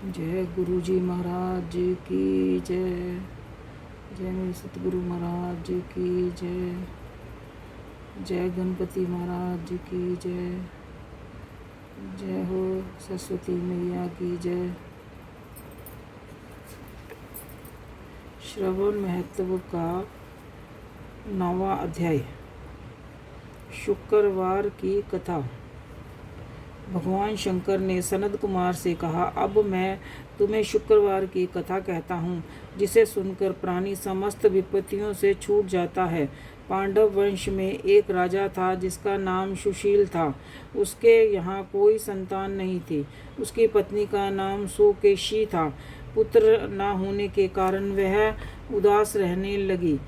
जय गुरु जी महाराज की जय। जय मेरे सतगुरु महाराज की जय। जय गणपति महाराज की जय। जय हो सरस्वती मैया की जय। श्रवण महत्व का 9वां अध्याय। शुक्रवार की कथा। भगवान शंकर ने सनत कुमार से कहा, अब मैं तुम्हें शुक्रवार की कथा कहता हूँ, जिसे सुनकर प्राणी समस्त विपत्तियों से छूट जाता है। पांडव वंश में एक राजा था जिसका नाम सुशील था। उसके यहाँ कोई संतान नहीं थी। उसकी पत्नी का नाम सुकेशी था। पुत्र न होने के कारण वह उदास रहने लगी।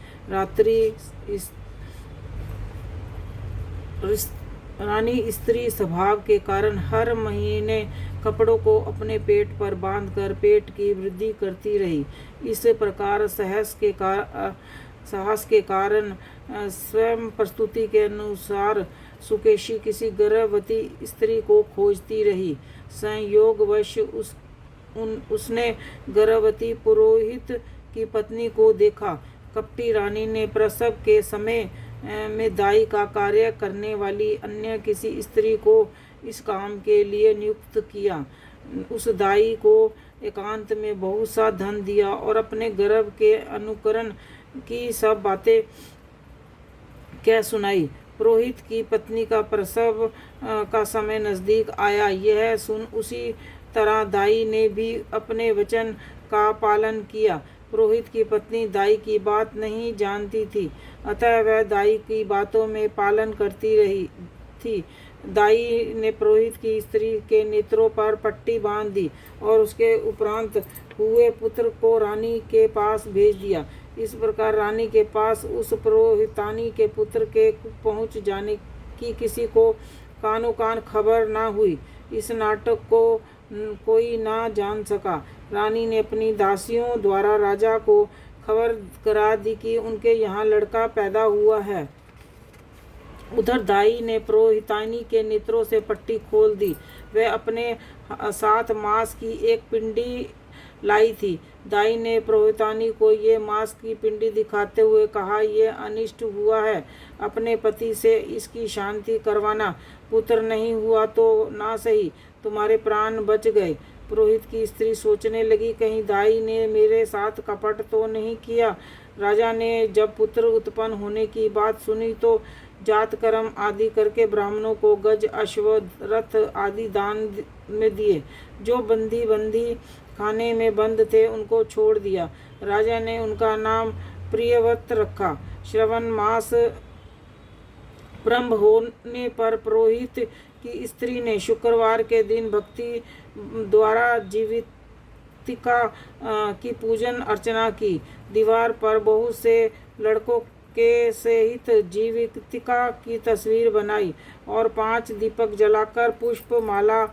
रानी स्त्री स्वभाव के कारण हर महीने कपड़ों को अपने पेट पर बांधकर पेट की वृद्धि करती रही। इस प्रकार साहस के कारण स्वयं प्रस्तुति के अनुसार सुकेशी किसी गर्भवती स्त्री को खोजती रही। संयोगवश उसने गर्भवती पुरोहित की पत्नी को देखा। कपटी रानी ने प्रसव के समय में दाई का कार्य करने वाली अन्य किसी स्त्री को इस काम के लिए नियुक्त किया। उस दाई को एकांत में बहुत सा धन दिया और अपने गर्भ के अनुकरण की सब बातें कह सुनाई। पुरोहित की पत्नी का प्रसव का समय नजदीक आया। यह सुन उसी तरह दाई ने भी अपने वचन का पालन किया। पुरोहित की पत्नी दाई की बात नहीं जानती थी, अतः वह दाई की बातों में पालन करती रही थी। दाई ने पुरोहित की स्त्री के नेत्रों पर पट्टी बांध दी और उसके उपरांत हुए पुत्र को रानी के पास भेज दिया। इस प्रकार रानी के पास उस पुरोहितानी के पुत्र के पहुंच जाने की किसी को कानो कान खबर न हुई। इस नाटक को कोई ना जान सका। रानी ने अपनी दासियों द्वारा राजा को खबर करा दी कि उनके यहाँ लड़का पैदा हुआ है। उधर दाई ने पुरोहितानी के नेत्रों से पट्टी खोल दी। वह अपने 7 मास की एक पिंडी लाई थी। दाई ने पुरोहितानी को ये मांस की पिंडी दिखाते हुए कहा, ये अनिष्ट हुआ है, अपने पति से इसकी शांति करवाना। पुत्र नहीं हुआ तो ना सही, तुम्हारे प्राण बच गए। पुरोहित की स्त्री सोचने लगी, कहीं दाई ने मेरे साथ कपट तो नहीं किया। राजा ने जब पुत्र उत्पन्न होने की बात सुनी तो जात कर्म आदि करके ब्राह्मणों को गज, अश्व, रथ आदि दान में दिए। जो बंदी खाने में बंद थे उनको छोड़ दिया। राजा ने उनका नाम प्रियव्रत रखा। श्रवण मास प्रारंभ होने पर पुरोहित की स्त्री ने शुक्रवार के दिन भक्ति द्वारा जीवितिका की पूजन अर्चना की। दीवार पर बहुत से लड़कों के सहित जीवितिका की तस्वीर बनाई और 5 दीपक जलाकर पुष्प माला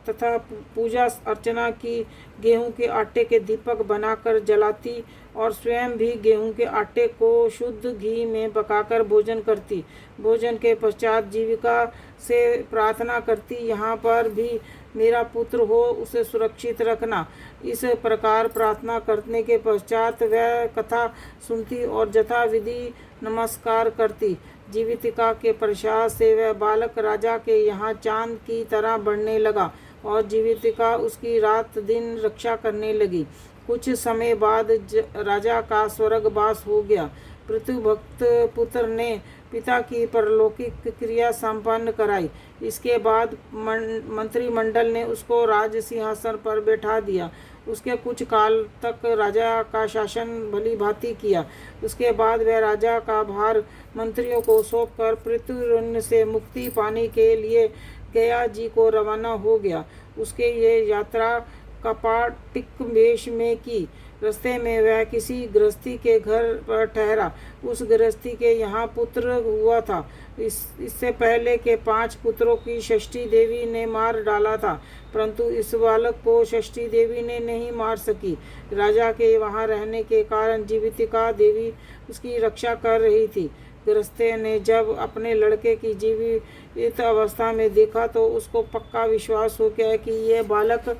तथा पूजा अर्चना की। गेहूं के आटे के दीपक बनाकर जलाती और स्वयं भी गेहूं के आटे को शुद्ध घी में पकाकर भोजन करती। भोजन के पश्चात जीविका से प्रार्थना करती, यहाँ पर भी मेरा पुत्र हो, उसे सुरक्षित रखना। इस प्रकार प्रार्थना करने के पश्चात वह कथा सुनती और यथाविधि नमस्कार करती। जीवितिका के प्रसाद से वह बालक राजा के यहाँ चांद की तरह बढ़ने लगा और जीवितिका उसकी रात दिन रक्षा करने लगी। कुछ समय बाद राजा का स्वर्गवास हो गया। पृथुभक्त पुत्र ने पिता की परलौकिक क्रिया संपन्न कराई। इसके बाद मंत्रिमंडल ने उसको राज सिंहासन पर बैठा दिया। उसके कुछ काल तक राजा का शासन भली भांति किया। उसके बाद वह राजा का भार मंत्रियों को सौंपकर पृथुरण्य से मुक्ति पाने के लिए गया जी को रवाना हो गया। उसके ये यात्रा कपाटिक वेश में की। रास्ते में वह किसी गृहस्थी के घर पर ठहरा। उस गृहस्थी के यहाँ पुत्र हुआ था। इससे पहले के 5 पुत्रों की षष्ठी देवी ने मार डाला था, परंतु इस बालक को षष्ठी देवी ने नहीं मार सकी। राजा के वहाँ रहने के कारण जीवितिका देवी उसकी रक्षा कर रही थी। गृहस्थे ने जब अपने लड़के की जीवित अवस्था में देखा तो उसको पक्का विश्वास हो गया कि यह बालक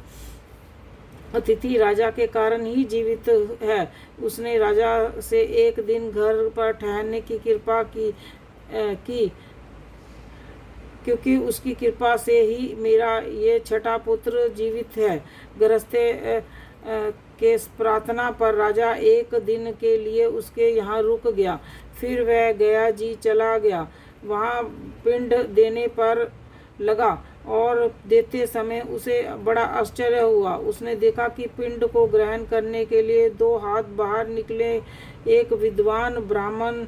अतिथि राजा के कारण ही जीवित है। उसने राजा से एक दिन घर पर ठहरने की कृपा की क्योंकि उसकी कृपा से ही मेरा ये छठा पुत्र जीवित है। गृहस्थे के प्रार्थना पर राजा एक दिन के लिए उसके यहाँ रुक गया। फिर वह गया जी चला गया। वहाँ पिंड देने पर लगा और देते समय उसे बड़ा आश्चर्य हुआ। उसने देखा कि पिंड को ग्रहण करने के लिए 2 हाथ बाहर निकले। एक विद्वान ब्राह्मण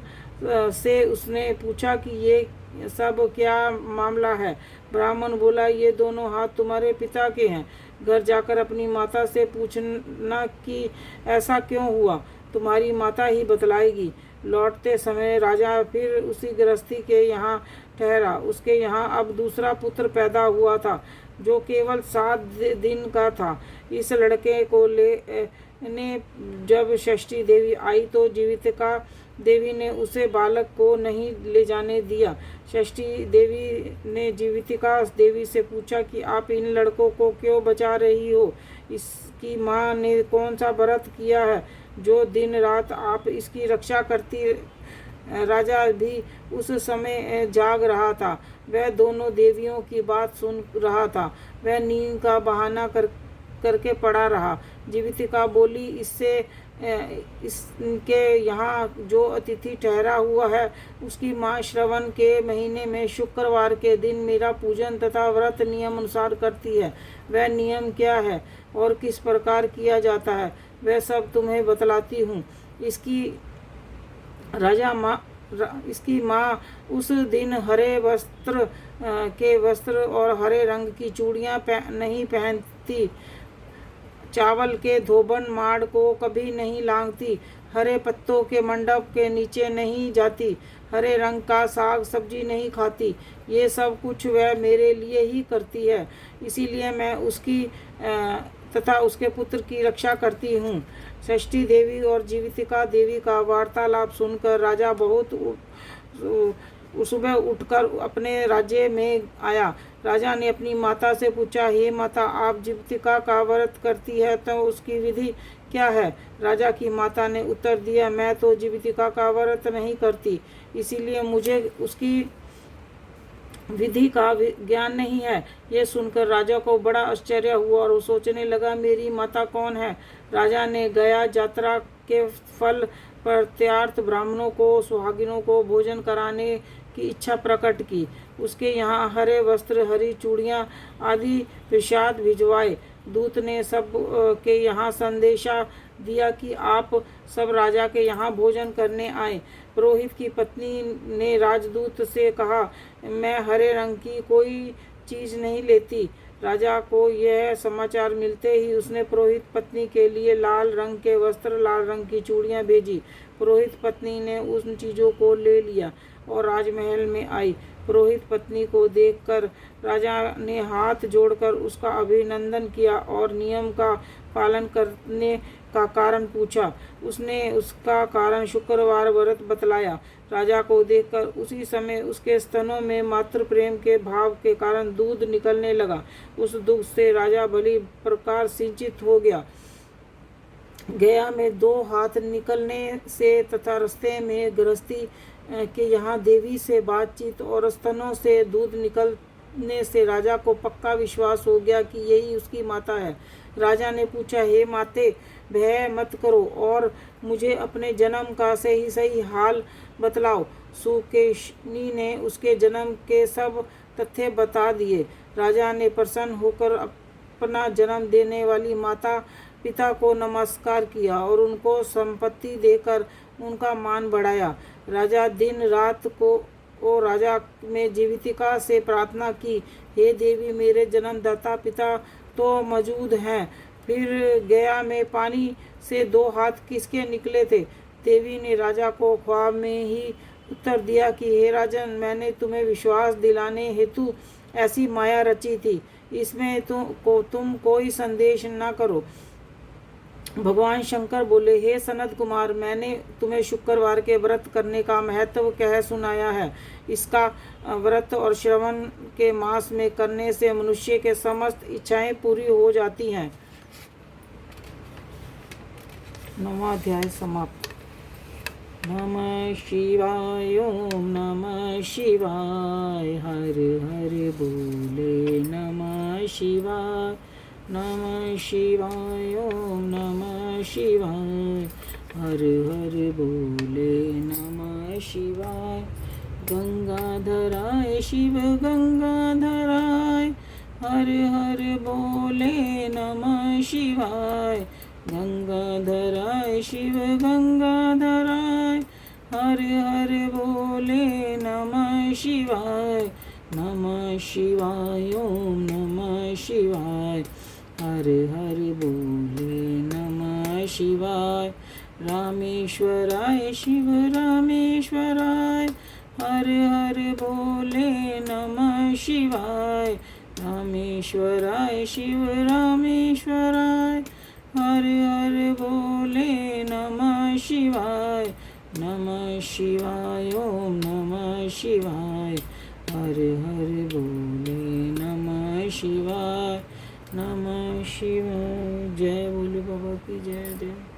से उसने पूछा कि ये सब क्या मामला है। ब्राह्मण बोला, ये दोनों हाथ तुम्हारे पिता के हैं। घर जाकर अपनी माता से पूछना कि ऐसा क्यों हुआ, तुम्हारी माता ही बतलाएगी। लौटते समय राजा फिर उसी गृहस्थी के यहाँ ठहरा। उसके यहाँ अब दूसरा पुत्र पैदा हुआ था जो केवल 7 दिन का था। इस लड़के को लेने जब षष्ठी देवी आई तो जीवितिका देवी ने उसे बालक को नहीं ले जाने दिया। षष्ठी देवी ने जीवितिका देवी से पूछा कि आप इन लड़कों को क्यों बचा रही हो? इसकी माँ ने कौन सा व्रत किया है जो दिन रात आप इसकी रक्षा करती? राजा भी उस समय जाग रहा था। वह दोनों देवियों की बात सुन रहा था। वह नींद का बहाना करके पड़ा रहा। जीवितिका बोली, इसके यहाँ जो अतिथि ठहरा हुआ है उसकी माँ श्रवण के महीने में शुक्रवार के दिन मेरा पूजन तथा व्रत नियम अनुसार करती है। वह नियम क्या है और किस प्रकार किया जाता है वह सब तुम्हें बतलाती हूँ। इसकी माँ उस दिन हरे वस्त्र और हरे रंग की चूड़ियाँ नहीं पहनती, चावल के धोबन माड़ को कभी नहीं लांघती, हरे पत्तों के मंडप के नीचे नहीं जाती, हरे रंग का साग सब्जी नहीं खाती। ये सब कुछ वह मेरे लिए ही करती है, इसीलिए मैं उसकी तथा उसके पुत्र की रक्षा करती हूँ। षष्ठी देवी और जीवितिका देवी का वार्तालाप सुनकर राजा बहुत सुबह उठकर अपने राज्य में आया। राजा ने अपनी माता से पूछा, हे माता, आप जीवितिका का व्रत करती है तो उसकी विधि क्या है? राजा की माता ने उत्तर दिया, मैं तो जीवितिका का व्रत नहीं करती, इसीलिए मुझे उसकी विधि का ज्ञान नहीं है। ये सुनकर राजा को बड़ा आश्चर्य हुआ और वो सोचने लगा, मेरी माता कौन है? राजा ने गया यात्रा के फल पर त्यार्थ ब्राह्मणों को, सुहागिनों को भोजन कराने की इच्छा प्रकट की। उसके यहाँ हरे वस्त्र, हरी चूड़ियाँ आदि प्रसाद भिजवाए। दूत ने सब के यहाँ संदेशा दिया कि आप सब राजा के यहाँ भोजन करने आए। पुरोहित की पत्नी ने राजदूत से कहा, मैं हरे रंग की कोई चीज़ नहीं लेती। राजा को यह समाचार मिलते ही उसने पुरोहित पत्नी के लिए लाल रंग के वस्त्र, लाल रंग की चूड़ियाँ भेजी। पुरोहित पत्नी ने उन चीज़ों को ले लिया और राजमहल में आई। पुरोहित पत्नी को देखकर राजा ने हाथ जोड़कर उसका अभिनंदन किया और नियम का पालन करने का कारण पूछा। उसने उसका कारण शुक्रवार व्रत बतलाया। राजा को देखकर उसी समय उसके स्तनों में मातृ प्रेम के भाव के कारण दूध निकलने लगा। उस दूध से राजा भली प्रकार सिंचित हो गया। गया में 2 हाथ निकलने से तथा रास्ते में गृहस्थी के यहाँ देवी से बातचीत और स्तनों से दूध निकलने से राजा को पक्का विश्वास हो गया कि यही उसकी माता है। राजा ने पूछा, हे माते, भय मत करो और मुझे अपने जन्म का सही हाल बतलाओ। सुकेशिनी ने उसके जन्म के सब तथ्य बता दिए। राजा ने प्रसन्न होकर अपना जन्म देने वाली माता पिता को नमस्कार किया और उनको संपत्ति देकर उनका मान बढ़ाया। राजा दिन रात को राजा में जीवितिका से प्रार्थना की, हे देवी, मेरे जन्मदाता पिता तो मौजूद हैं, फिर गया में पानी से 2 हाथ किसके निकले थे? देवी ने राजा को ख्वाब में ही उत्तर दिया कि हे राजन, मैंने तुम्हें विश्वास दिलाने हेतु ऐसी माया रची थी, इसमें तुम कोई संदेश न करो। भगवान शंकर बोले, हे सनत कुमार, मैंने तुम्हें शुक्रवार के व्रत करने का महत्व कह सुनाया है। इसका व्रत और श्रवण के मास में करने से मनुष्य के समस्त इच्छाएं पूरी हो जाती हैं। नवाध्याय समाप्त। नमः शिवाय ओम नमः शिवाय हर हर बोले नमः शिवाय नमः शिवाय ओम नमः शिवाय हर हर बोले नमः शिवाय गंगाधराय शिव गंगाधराय हर हर बोले नमः शिवाय गंगाधराय शिव गंगाधराय हर हर बोले नमः शिवाय ओम नमः शिवाय हर हर बोले नमः शिवाय रामेश्वराय शिव रामेश्वराय हर हर बोले नमः शिवाय रामेश्वराय शिव रामेश्वराय हर हर बोले नमः शिवाय ओम नमः शिवाय हर हर बोले नमः शिवाय। जय बोले बाबा की जय।